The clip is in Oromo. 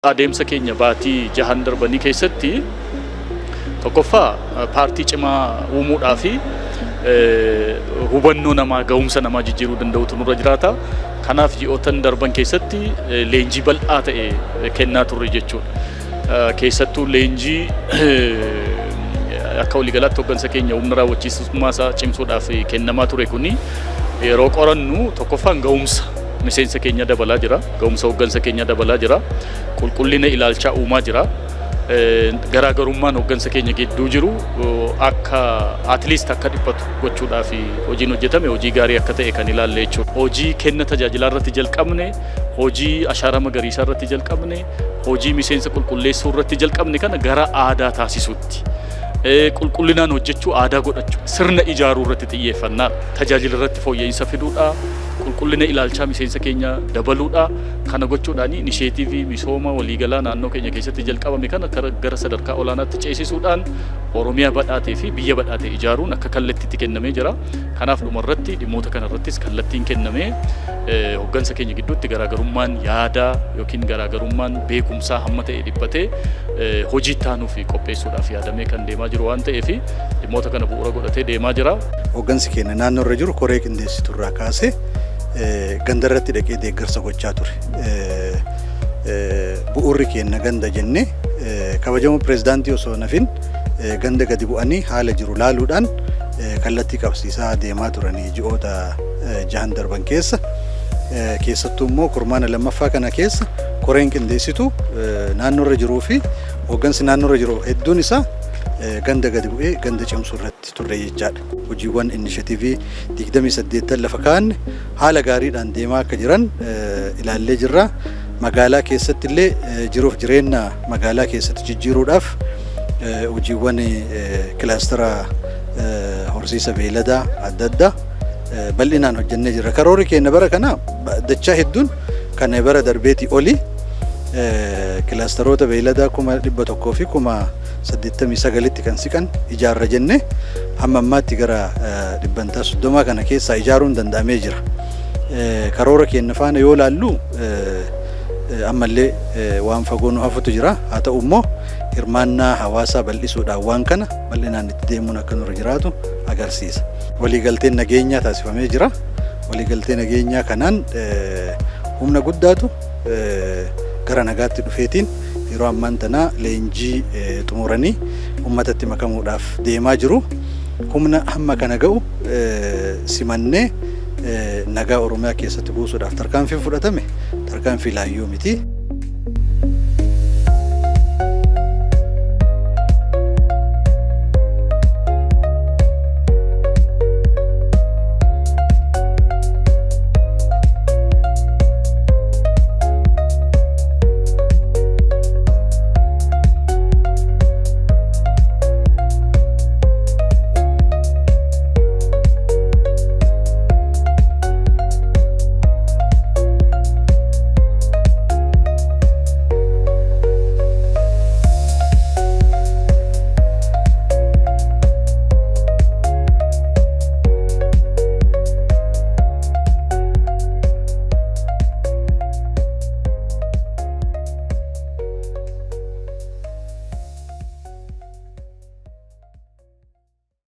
Adeemsa keenya baatii jahan darbanii keessatti tokkoffaa paartii cimaa uumuudhaa fi hubannoo namaa ga'umsa namaa jijjiiruu danda'utu nurra jiraata. Kanaaf ji'ootan darban keessatti leenjii bal'aa ta'e kennaa turre jechuudha. Keessattuu leenjii akka waliigalaatti hooggansa keenya humna raawwachiisummaa isaa cimsuudhaaf kennamaa ture kuni yeroo qorannu tokkoffaan ga'umsa miseensa keenya dabalaa jira, ga'umsa hooggansa keenya dabalaa jira, qulqullina ilaalchaa uumaa jira. Garaagarummaan hooggansa keenya gidduu jiru akka at least akka dhiphatu gochuudhaaf hojiin hojjetame hojii gaarii akka ta'e kan ilaalle jechuudha. Hojii kenna tajaajilaa irratti jalqabne, hojii ashaaraa magariisaa irratti jalqabne, hojii miseensa qulqulleessuu irratti jalqabne kana gara aadaa taasisuutti. Qulqullinaan hojjechuu aadaa godhachuu, sirna ijaaruu irratti xiyyeeffannaa, tajaajila irratti fooyya'insa fiduudha, qulqullina ilaalchaa miseensa keenya dabaluudha. Kana gochuudhaan inisheetiivii misooma waliigalaa naannoo keenya keessatti jalqabame kana gara sadarkaa olaanaatti ceesisuudhaan Oromiyaa badhaatee fi biyya badhaatee ijaaruun akka kallattiitti kennamee jira. Kanaaf dhumarratti dhimmoota kanarrattis kallattiin kennamee hooggansa keenya gidduutti garaagarummaan yaadaa yookiin garaagarummaan beekumsaa hamma ta'e dhiphatee hojii taanuu fi qopheessuudhaaf yaadamee kan deemaa jiru waan ta'eef dhimmoota kana bu'uura godhatee deemaa jira. Hooggansi keenya naannoo irra jiru koree qindeessitu irraa kaasee ganda irratti dhaqee deeggarsa gochaa ture. Bu'uurri keenya ganda jennee kabajamoo pireezidaantii osoo nafin ganda gadi bu'anii haala jiru laaluudhaan kallattii qabsiisaa deemaa turanii ji'oota jahan darban keessa. Keessattuu immoo kurmaana lammaffaa kana keessa koreen qindeessitu naannoo irra jiruu fi hooggansi naannoo irra jiru hedduun isaa ganda gadi bu'ee ganda cimsuu irratti turre jechaadha. Hojiiwwan inisheetiivii 28 lafa kaa'anne haala gaariidhaan deemaa akka jiran ilaallee jirra. Magaalaa keessatti illee jiruuf jireenya magaalaa keessatti jijjiiruudhaaf hojiiwwan kilaastera horsiisa beeladaa adda addaa bal'inaan hojjennee jirra. Karoorri keenya bara kana dachaa hedduun kan bara darbeetii oli kilaasteroota beeladaa 100 fi 89tti kan siqan ijaarra jennee hamma ammaatti gara 130 kana keessaa ijaaruun danda'amee jira. Karoora keenya faana yoo laallu ammallee waan fagoo nu hafutu jira. Haa ta'u immoo hirmaannaa hawaasaa bal'isuudhaan waan kana bal'inaan itti deemuun akka nurra jiraatu agarsiisa. Waliigalteen nageenyaa taasifamee jira. Waliigaltee nageenyaa kanaan humna guddaatu gara nagaatti dhufeetiin yeroo ammaan tanaa leenjii xumuranii uummatatti makamuudhaaf deemaa jiru. Humna hamma kana ga'u simannee nagaa Oromiyaa keessatti buusuudhaaf tarkaanfiin fudhatame tarkaanfii laayyoo miti.